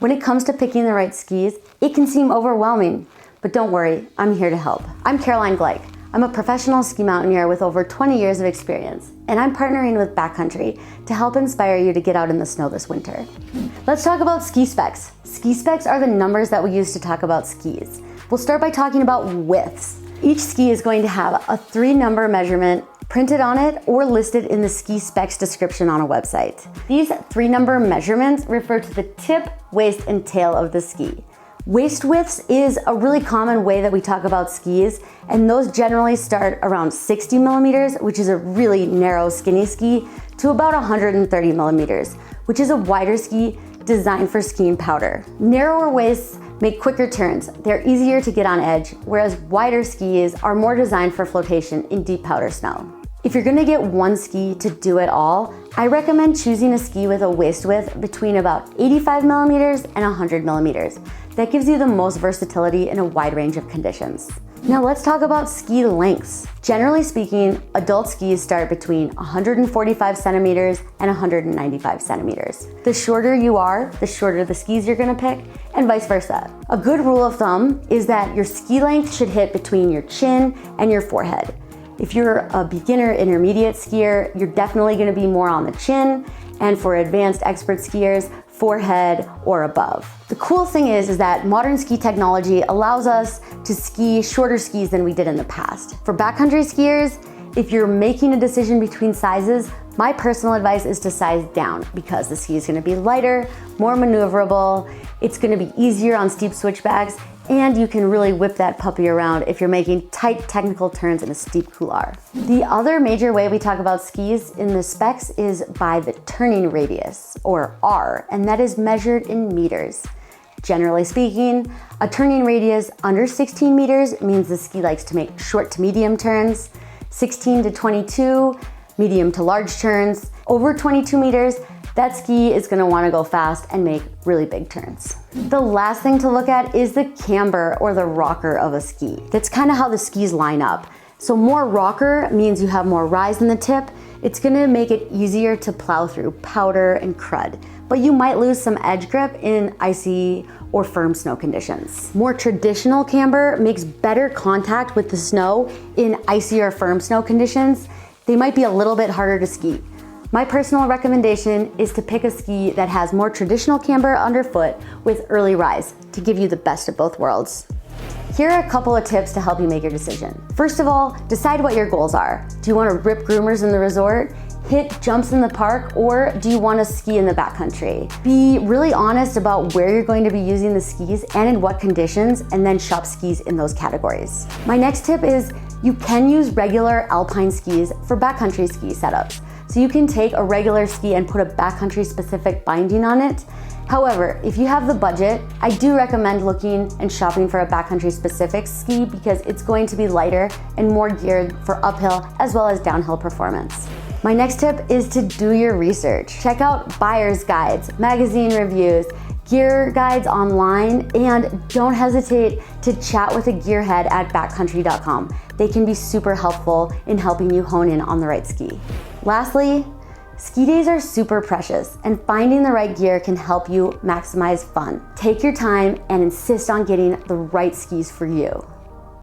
When it comes to picking the right skis, it can seem overwhelming, but don't worry, I'm here to help. I'm Caroline Gleich. I'm a professional ski mountaineer with over 20 years of experience, and I'm partnering with Backcountry to help inspire you to get out in the snow this winter. Let's talk about ski specs. Ski specs are the numbers that we use to talk about skis. We'll start by talking about widths. Each ski is going to have a 3-number measurement printed on it or listed in the ski specs description on a website. These 3-number measurements refer to the tip, waist, and tail of the ski. Waist widths is a really common way that we talk about skis, and those generally start around 60 millimeters, which is a really narrow, skinny ski, to about 130 millimeters, which is a wider ski designed for skiing powder. Narrower waists make quicker turns. They're easier to get on edge, whereas wider skis are more designed for flotation in deep powder snow. If you're gonna get one ski to do it all, I recommend choosing a ski with a waist width between about 85 millimeters and 100 millimeters. That gives you the most versatility in a wide range of conditions. Now let's talk about ski lengths. Generally speaking, adult skis start between 145 centimeters and 195 centimeters. The shorter you are, the shorter the skis you're gonna pick, and vice versa. A good rule of thumb is that your ski length should hit between your chin and your forehead. If you're a beginner intermediate skier, you're definitely gonna be more on the chin, and for advanced expert skiers, forehead or above. The cool thing is that modern ski technology allows us to ski shorter skis than we did in the past. For backcountry skiers, if you're making a decision between sizes, my personal advice is to size down because the ski is gonna be lighter, more maneuverable, it's gonna be easier on steep switchbacks, and you can really whip that puppy around if you're making tight technical turns in a steep couloir. The other major way we talk about skis in the specs is by the turning radius, or R, and that is measured in meters. Generally speaking, a turning radius under 16 meters means the ski likes to make short to medium turns, 16 to 22, medium to large turns. Over 22 meters, that ski is gonna wanna go fast and make really big turns. The last thing to look at is the camber or the rocker of a ski. That's kind of how the skis line up. So more rocker means you have more rise in the tip. It's gonna make it easier to plow through powder and crud, but you might lose some edge grip in icy or firm snow conditions. More traditional camber makes better contact with the snow in icy or firm snow conditions. They might be a little bit harder to ski. My personal recommendation is to pick a ski that has more traditional camber underfoot with early rise to give you the best of both worlds. Here are a couple of tips to help you make your decision. First of all, decide what your goals are. Do you want to rip groomers in the resort, hit jumps in the park, or do you want to ski in the backcountry? Be really honest about where you're going to be using the skis and in what conditions, and then shop skis in those categories. My next tip is you can use regular alpine skis for backcountry ski setups. So you can take a regular ski and put a backcountry specific binding on it. However, if you have the budget, I do recommend looking and shopping for a backcountry specific ski because it's going to be lighter and more geared for uphill as well as downhill performance. My next tip is to do your research. Check out buyer's guides, magazine reviews, gear guides online, and don't hesitate to chat with a gearhead at backcountry.com. They can be super helpful in helping you hone in on the right ski. Lastly, ski days are super precious, and finding the right gear can help you maximize fun. Take your time and insist on getting the right skis for you.